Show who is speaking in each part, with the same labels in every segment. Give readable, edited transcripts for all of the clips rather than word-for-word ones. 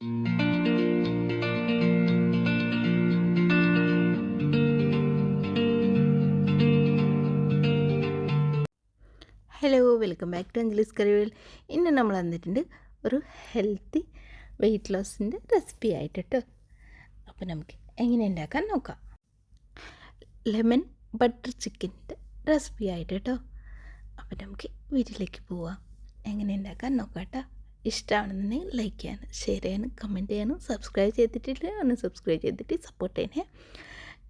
Speaker 1: Hello, welcome back to Anjali's കറിവേൽ. ഇന്ന് നമ്മൾ വന്നിട്ടുണ്ട് ഒരു ഹെൽത്തി വെയ്റ്റ് ലോസിൻ്റെ റെസിപ്പി ആയിട്ട് കേട്ടോ. അപ്പോൾ നമുക്ക് എങ്ങനെ ഉണ്ടാക്കാൻ നോക്കാം. ലെമൺ ബട്ടർ ചിക്കൻ്റെ റെസിപ്പി ആയിട്ട് കേട്ടോ. അപ്പോൾ നമുക്ക് വീട്ടിലേക്ക് പോവാം. എങ്ങനെ ഉണ്ടാക്കാൻ നോക്കാം കേട്ടോ. ഇഷ്ടമാണെന്നുണ്ടെങ്കിൽ ലൈക്ക് ചെയ്യാനും ഷെയർ ചെയ്യാനും കമൻറ്റ് ചെയ്യാനും സബ്സ്ക്രൈബ് ചെയ്തിട്ടില്ല ഒന്ന് സബ്സ്ക്രൈബ് ചെയ്തിട്ട് സപ്പോർട്ട് ചെയ്യണേ.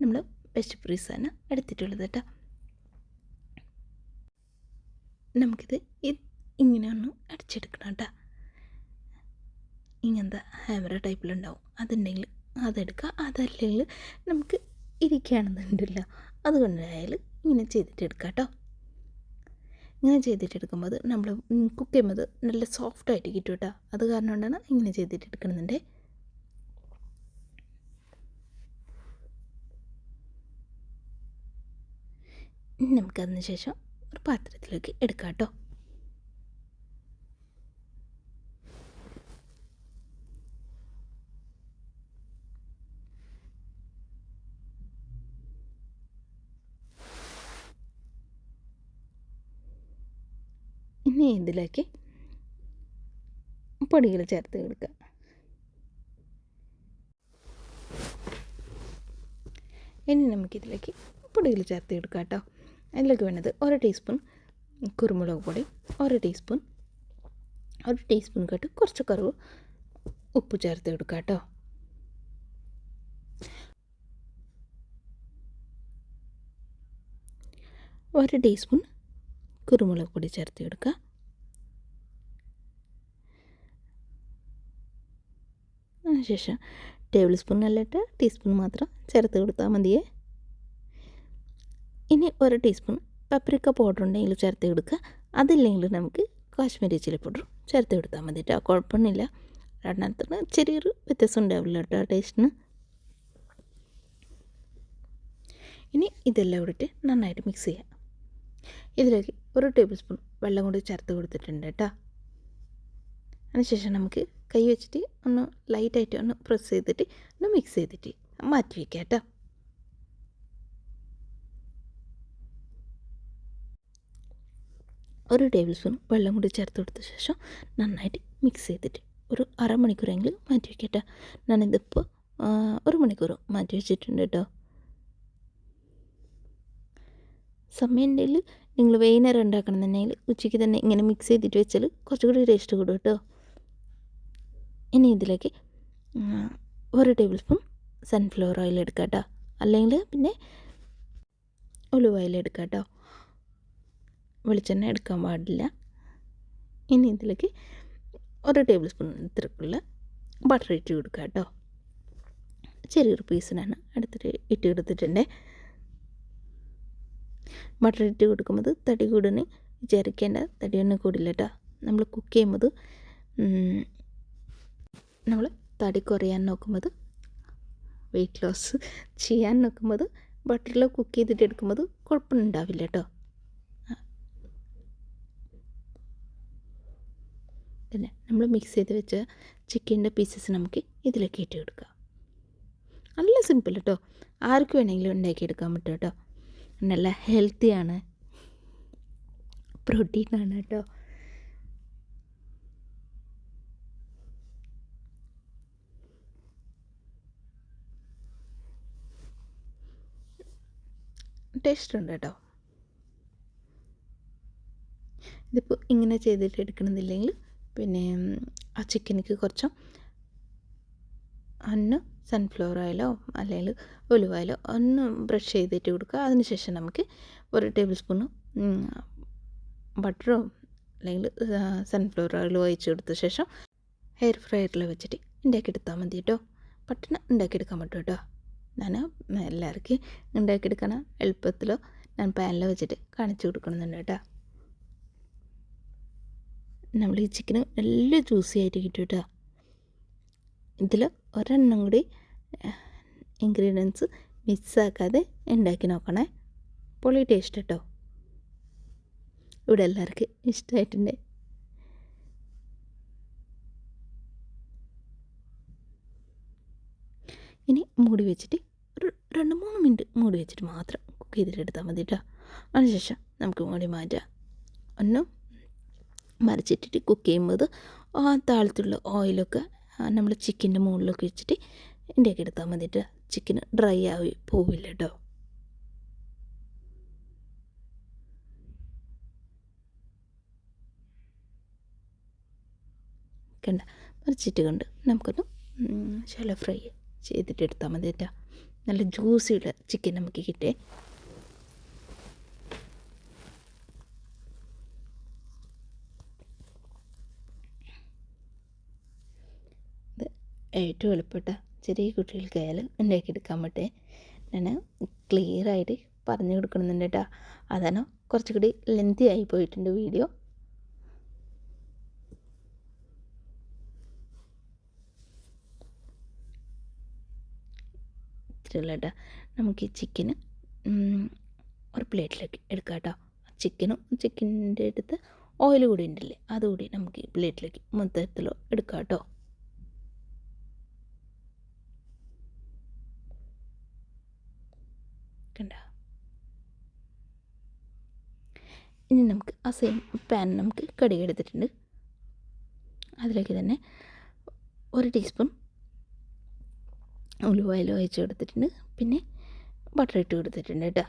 Speaker 1: നമ്മൾ വെജിറ്റബിൾസാണ് എടുത്തിട്ടുള്ളത് കേട്ടോ. നമുക്കിത് ഇങ്ങനെ ഒന്ന് അടിച്ചെടുക്കണം കേട്ടോ. ഇങ്ങനത്തെ ഹാമറ ടൈപ്പിലുണ്ടാവും, അതുണ്ടെങ്കിൽ അതെടുക്കുക. അതല്ലെങ്കിൽ നമുക്ക് ഇരിക്കുകയാണെന്നുണ്ടല്ലോ, അതുകൊണ്ടായാലും ഇങ്ങനെ ചെയ്തിട്ടെടുക്കാം കേട്ടോ. ഇങ്ങനെ ചെയ്തിട്ടെടുക്കുമ്പോൾ അത് നമ്മൾ കുക്ക് ചെയ്യുമ്പോൾ നല്ല സോഫ്റ്റായിട്ട് കിട്ടും കേട്ടോ. അത് കാരണം കൊണ്ടാണ് ഇങ്ങനെ ചെയ്തിട്ടെടുക്കണമെന്നുണ്ട്. നമുക്കതിന് ശേഷം ഒരു പാത്രത്തിലേക്ക് എടുക്കാം കേട്ടോ. ഇനി ഇതിലേക്ക് പൊടികൾ ചേർത്ത് കൊടുക്കുക. ഇനി നമുക്കിതിലേക്ക് പൊടികൾ ചേർത്ത് കൊടുക്കാം കേട്ടോ. അതിലേക്ക് വേണ്ടത് 1 ടീസ്പൂൺ കുരുമുളക് പൊടി, 1 ടീസ്പൂൺ കേട്ട് കുറച്ച് കുറവ് ഉപ്പ് ചേർത്ത് കൊടുക്കുക കേട്ടോ. ഒരു ടീസ്പൂൺ കുരുമുളക് പൊടി ചേർത്ത് കൊടുക്കുക. അതിനുശേഷം ടേബിൾ സ്പൂൺ അല്ലിട്ട് ടീസ്പൂൺ മാത്രം ചേർത്ത് കൊടുത്താൽ മതിയേ. ഇനി 1 ടീസ്പൂൺ പപ്രിക്ക പൗഡർ ഉണ്ടെങ്കിൽ ചേർത്ത് കൊടുക്കുക. അതില്ലെങ്കിൽ നമുക്ക് കാശ്മീരി ചില്ലി പൗഡർ ചേർത്ത് കൊടുത്താൽ മതി കേട്ടോ. കുഴപ്പമൊന്നുമില്ല, രണ്ടാമത്തിന് ചെറിയൊരു വ്യത്യാസം ഉണ്ടാവില്ല കേട്ടോ ടേസ്റ്റിന്. ഇനി ഇതെല്ലാം ഇട്ടിട്ട് നന്നായിട്ട് മിക്സ് ചെയ്യാം. ഇതിലേക്ക് 1 ടേബിൾ സ്പൂൺ വെള്ളം കൂടി ചേർത്ത് കൊടുത്തിട്ടുണ്ട് കേട്ടോ. അതിനുശേഷം നമുക്ക് കൈ വെച്ചിട്ട് ഒന്ന് ലൈറ്റായിട്ട് ഒന്ന് പ്രസ് ചെയ്തിട്ട് ഒന്ന് മിക്സ് ചെയ്തിട്ട് മാറ്റി വയ്ക്കാം കേട്ടോ. ഒരു ടേബിൾ സ്പൂൺ വെള്ളം കൂടി ചേർത്ത് കൊടുത്ത ശേഷം നന്നായിട്ട് മിക്സ് ചെയ്തിട്ട് ഒരു അരമണിക്കൂറെങ്കിലും മാറ്റി വയ്ക്കട്ടെ. ഞാനിതിപ്പോൾ 1 മണിക്കൂർ മാറ്റി വെച്ചിട്ടുണ്ട് കേട്ടോ. സമയം ഉണ്ടെങ്കിൽ നിങ്ങൾ വൈകുന്നേരം ഉണ്ടാക്കണമെന്നുണ്ടെങ്കിൽ ഉച്ചയ്ക്ക് തന്നെ ഇങ്ങനെ മിക്സ് ചെയ്തിട്ട് വെച്ചാൽ കുറച്ചുകൂടി ടേസ്റ്റ് കൂടും കേട്ടോ. ഇനി ഇതിലേക്ക് 1 ടേബിൾ സ്പൂൺ സൺഫ്ലവർ ഓയിൽ എടുക്കാം കേട്ടോ, അല്ലെങ്കിൽ പിന്നെ ഒലിവ് ഓയിൽ എടുക്കാം കേട്ടോ. വെളിച്ചെണ്ണ എടുക്കാൻ പാടില്ല. ഇനി ഇതിലേക്ക് 1 ടേബിൾ സ്പൂൺ ഇത്രക്കുള്ള ബട്ടർ ഇട്ട് കൊടുക്കുക കേട്ടോ. ചെറിയൊരു പീസിനാണ് ഇട്ട് കൊടുത്തിട്ടുണ്ട്. ബട്ടർ ഇട്ട് കൊടുക്കുമ്പോൾ തടി കൂടിന് വിചാരിക്കേണ്ട, തടിയൊന്നും കൂടില്ല കേട്ടോ. നമ്മൾ കുക്ക് ചെയ്യുമ്പോൾ നമ്മൾ തടി കുറയാൻ നോക്കുമ്പോൾ, വെയ്റ്റ് ലോസ് ചെയ്യാൻ നോക്കുമ്പോൾ ബട്ടറിൽ കുക്ക് ചെയ്തിട്ട് എടുക്കുമ്പോൾ കുഴപ്പമൊന്നുണ്ടാവില്ല കേട്ടോ. പിന്നെ നമ്മൾ മിക്സ് ചെയ്ത് വെച്ച ചിക്കൻ്റെ പീസസ് നമുക്ക് ഇതിലേക്ക് ഇട്ട് കൊടുക്കുക. നല്ല സിമ്പിൾ കേട്ടോ, ആർക്ക് വേണമെങ്കിലും ഉണ്ടാക്കിയെടുക്കാൻ പറ്റും കേട്ടോ. നല്ല ഹെൽത്തിയാണ്, പ്രോട്ടീനാണ് കേട്ടോ. ടേസ്റ്റ് ഉണ്ട് കേട്ടോ. ഇതിപ്പോൾ ഇങ്ങനെ ചെയ്തിട്ട് എടുക്കണമെന്നില്ലെങ്കിൽ പിന്നെ ആ ചിക്കനിക്ക് കുറച്ച് ഒന്ന് സൺഫ്ലവർ ഓയിലോ അല്ലെങ്കിൽ ഒലിവ് ഓയിലോ ഒന്ന് ബ്രഷ് ചെയ്തിട്ട് കൊടുക്കുക. അതിനുശേഷം നമുക്ക് 1 ടേബിൾ സ്പൂൺ ബട്ടറോ അല്ലെങ്കിൽ സൺഫ്ലവർ ഓയിലോ ഒഴിച്ച് കൊടുത്ത ശേഷം എയർ ഫ്രയറിൽ വെച്ചിട്ട് ഉണ്ടാക്കിയെടുത്താൽ മതി കേട്ടോ. പെട്ടെന്ന് ഉണ്ടാക്കിയെടുക്കാൻ പറ്റും കേട്ടോ. ഞാൻ എല്ലാവർക്കും ഉണ്ടാക്കിയെടുക്കണ എളുപ്പത്തിലോ ഞാൻ പാനിൽ വെച്ചിട്ട് കാണിച്ചു കൊടുക്കണമെന്നുണ്ട് കേട്ടോ. നമ്മൾ ഈ ചിക്കന് നല്ല ജ്യൂസി ആയിട്ട് കിട്ടും കേട്ടോ. ഇതിൽ ഒരെണ്ണം കൂടി ഇൻഗ്രീഡിയൻസ് മിക്സാക്കാതെ ഉണ്ടാക്കി നോക്കണേ, പൊളി ടേസ്റ്റ് കേട്ടോ. ഇവിടെ എല്ലാവർക്കും ഇഷ്ടമായിട്ടുണ്ട്. ഇനി മൂടി വെച്ചിട്ട് ഒരു 2-3 മിനിറ്റ് മൂടി വെച്ചിട്ട് മാത്രം കുക്ക് ചെയ്തിട്ട് എടുത്താൽ മതി കേട്ടോ. അതിനുശേഷം നമുക്ക് മൂടി മാറ്റാം. ഒന്ന് മറിച്ചിട്ടിട്ട് കുക്ക് ചെയ്യുമ്പോൾ ആ താഴത്തുള്ള ഓയിലൊക്കെ നമ്മൾ ചിക്കൻ്റെ മുകളിലൊക്കെ വെച്ചിട്ട് ഇതിൻ്റെയൊക്കെ എടുത്താൽ മതി കേട്ടോ. ചിക്കന് ഡ്രൈ ആയി പോവില്ല കേട്ടോ. കണ്ട മറിച്ചിട്ട് കൊണ്ട് നമുക്കൊന്ന് ശാലോ ഫ്രൈ ചെയ്തിട്ട് എടുത്താൽ മതി കേട്ടോ. നല്ല ജ്യൂസിയുള്ള ചിക്കൻ നമുക്ക് കിട്ടേ. ഇത് ഏറ്റവും എളുപ്പപ്പെട്ട ചെറിയ കുട്ടികൾക്കായാലും ഉണ്ടാക്കിയെടുക്കാൻ പറ്റേ. ഞാൻ ക്ലിയറായിട്ട് പറഞ്ഞു കൊടുക്കണമെന്നുണ്ട് കേട്ടോ. അതാണ് കുറച്ചുകൂടി ലെങ്തി ആയി പോയിട്ടുണ്ട് വീഡിയോ. ഇത്രയുള്ള കേട്ടോ. നമുക്ക് ഈ ചിക്കന് ഒരു പ്ലേറ്റിലേക്ക് എടുക്കാം കേട്ടോ. ചിക്കൻ്റെ അടുത്ത് ഓയിൽ കൂടി ഉണ്ടല്ലേ, അതുകൂടി നമുക്ക് ഈ പ്ലേറ്റിലേക്ക് മൊത്തത്തിലോ എടുക്കാം കേട്ടോ. കണ്ട. ഇനി നമുക്ക് ആ സെയിം പാൻ നമുക്ക് കടുക് എടുത്തിട്ടുണ്ട്. അതിലേക്ക് തന്നെ 1 ടീസ്പൂൺ ഒലിവ് ഓയിൽ ഒഴിച്ച് കൊടുത്തിട്ടുണ്ട്. പിന്നെ ബട്ടർ ഇട്ട് കൊടുത്തിട്ടുണ്ട് കേട്ടോ.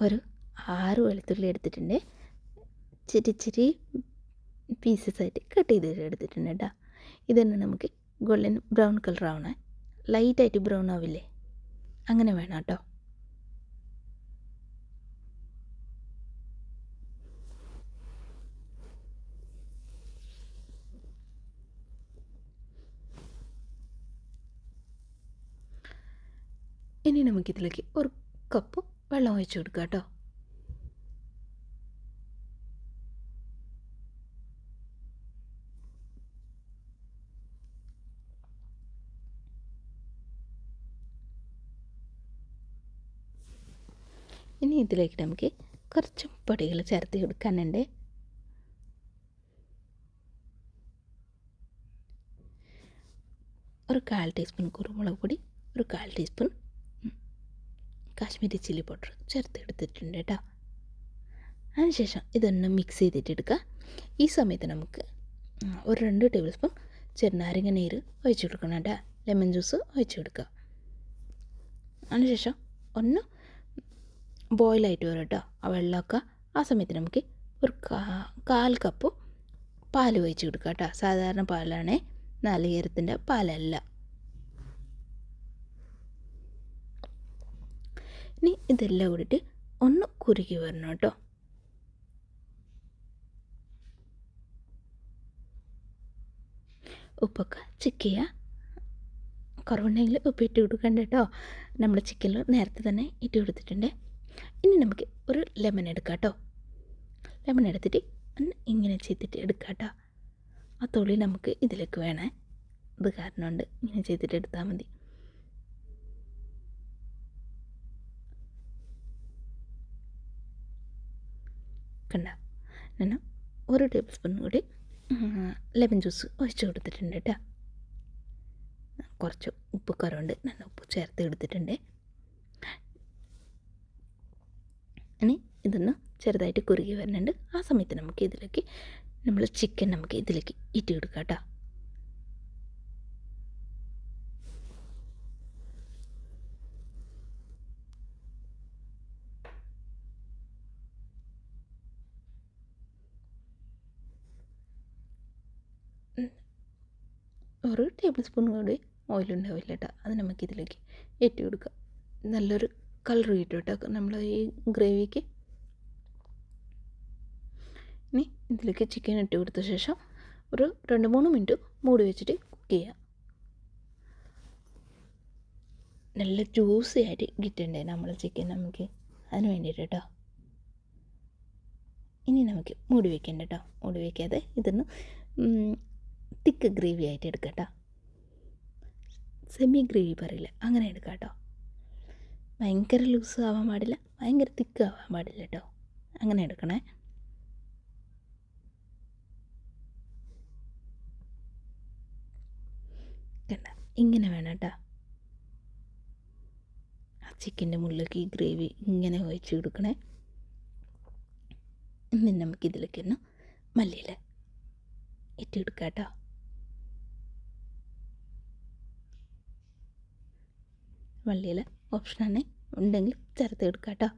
Speaker 1: ഒരു 6 വെളുത്തുള്ളി എടുത്തിട്ടുണ്ട്. ചെറിയ പീസസ് ആയിട്ട് കട്ട് ചെയ്തിട്ട് എടുത്തിട്ടുണ്ട് കേട്ടോ. ഇതന്നെ നമുക്ക് ഗോൾഡൻ ബ്രൗൺ കളർ ആവണേ. ലൈറ്റായിട്ട് ബ്രൗൺ ആവില്ലേ, അങ്ങനെ വേണം കേട്ടോ. ഇനി നമുക്കിതിലേക്ക് 1 കപ്പ് വെള്ളം ഒഴിച്ച് കൊടുക്കാം കേട്ടോ. ഇനി ഇതിലേക്ക് നമുക്ക് കുറച്ച് പൊടികൾ ചേർത്ത് കൊടുക്കാനുണ്ട്. ഒരു 1/4 ടീസ്പൂൺ കുരുമുളക് പൊടി, ഒരു 1/4 ടീസ്പൂൺ കാശ്മീരി ചില്ലി പൗഡർ ചേർത്ത് എടുത്തിട്ടുണ്ട് കേട്ടോ. അതിനുശേഷം ഇതൊന്ന് മിക്സ് ചെയ്തിട്ട് എടുക്കുക. ഈ സമയത്ത് നമുക്ക് ഒരു 2 ടേബിൾ സ്പൂൺ ചെറുനാരങ്ങ നീര് ഒഴിച്ച് കൊടുക്കണം കേട്ടോ. ലെമൺ ജ്യൂസ് ഒഴിച്ച് കൊടുക്കുക. അതിനുശേഷം ഒന്ന് ബോയിലായിട്ട് വരും കേട്ടോ ആ വെള്ളമൊക്കെ. ആ സമയത്ത് നമുക്ക് ഒരു 1/4 കപ്പ് പാൽ ഒഴിച്ച് കൊടുക്കുക കേട്ടോ. സാധാരണ പാലാണേ, നാളികേരത്തിൻ്റെ പാലല്ല. ഇനി ഇതെല്ലാം കൂടിയിട്ട് ഒന്ന് കുറുകി വരണം കേട്ടോ. ഉപ്പൊക്കെ ചെക്ക് ചെയ്യുക. കുറവുണ്ടെങ്കിൽ ഉപ്പ് ഇട്ട് കൊടുക്കണ്ട കേട്ടോ. നമ്മൾ ചിക്കനിൽ നേരത്തെ തന്നെ ഇട്ട് കൊടുത്തിട്ടുണ്ട്. ഇനി നമുക്ക് ഒരു ലെമൺ എടുക്കാം കേട്ടോ. ലെമൺ എടുത്തിട്ട് ഇങ്ങനെ ചെയ്തിട്ട് എടുക്കാം കേട്ടോ. ആ തൊളി നമുക്ക് ഇതിലേക്ക് വേണേ, ഇത് കാരണം കൊണ്ട് ഇങ്ങനെ ചെയ്തിട്ട് എടുത്താൽ മതി. കണ്ട, ഞാൻ 1 ടേബിൾ സ്പൂൺ കൂടി ലെമൺ ജ്യൂസ് ഒഴിച്ച് കൊടുത്തിട്ടുണ്ട് കേട്ടോ. കുറച്ച് ഉപ്പ് കുറവുണ്ട്, ഞാൻ ഉപ്പ് ചേർത്ത് കൊടുത്തിട്ടുണ്ട്. ഇനി ഇതൊന്ന് ചെറുതായിട്ട് കുറുകി വരുന്നുണ്ട്. ആ സമയത്ത് നമുക്ക് ഇതിലേക്ക് ചിക്കൻ നമുക്ക് ഇതിലേക്ക് ഇട്ട് കൊടുക്കാം കേട്ടോ. ഒരു ടേബിൾ സ്പൂൺ കൂടി ഓയിലുണ്ടാവില്ല കേട്ടോ. അത് നമുക്കിതിലേക്ക് ഇട്ട് കൊടുക്കാം. നല്ലൊരു കളർ കിട്ടും കേട്ടോ നമ്മൾ ഈ ഗ്രേവിക്ക്. ഇനി ഇതിലേക്ക് ചിക്കൻ ഇട്ട് കൊടുത്ത ശേഷം ഒരു 2-3 മിനിറ്റ് മൂടി വെച്ചിട്ട് കുക്ക് ചെയ്യാം. നല്ല ജ്യൂസി ആയിട്ട് കിട്ടണ്ടേ നമ്മൾ ചിക്കൻ നമുക്ക്, അതിന് വേണ്ടിയിട്ട് കേട്ടോ. ഇനി നമുക്ക് മൂടി വയ്ക്കണ്ട കേട്ടോ. മൂടി വയ്ക്കാതെ ഇതൊന്ന് തിക്ക് ഗ്രേവി ആയിട്ട് എടുക്കാം കേട്ടോ. സെമി ഗ്രേവി പറയില്ല, അങ്ങനെ എടുക്കാം കേട്ടോ. ഭയങ്കര ലൂസ് ആവാൻ പാടില്ല, ഭയങ്കര തിക്ക് ആവാൻ പാടില്ല കേട്ടോ. അങ്ങനെ എടുക്കണേ. ഇങ്ങനെ വേണം കേട്ടോ. ആ ചിക്കൻ്റെ മുകളിലേക്ക് ഈ ഗ്രേവി ഇങ്ങനെ ഒഴിച്ച് കൊടുക്കണേ. എന്നിട്ട് നമുക്കിതിലേക്ക് തന്നെ മല്ലിയില ഇട്ട് കൊടുക്കാം കേട്ടോ. മല്ലിയില ഓപ്ഷനാണ്, ഉണ്ടെങ്കിൽ ചേർത്ത് എടുക്കാം കേട്ടോ.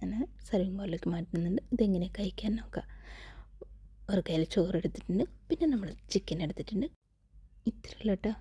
Speaker 1: ഞാൻ സർവിങ് ബൗളിലേക്ക് മാറ്റുന്നുണ്ട്. ഇതെങ്ങനെ കഴിക്കാൻ നോക്കാം. ഒരു കയ്യിൽ ചോറ് എടുത്തിട്ടുണ്ട്, പിന്നെ നമ്മൾ ചിക്കൻ എടുത്തിട്ടുണ്ട്. ഇത്രയുള്ള കേട്ടോ.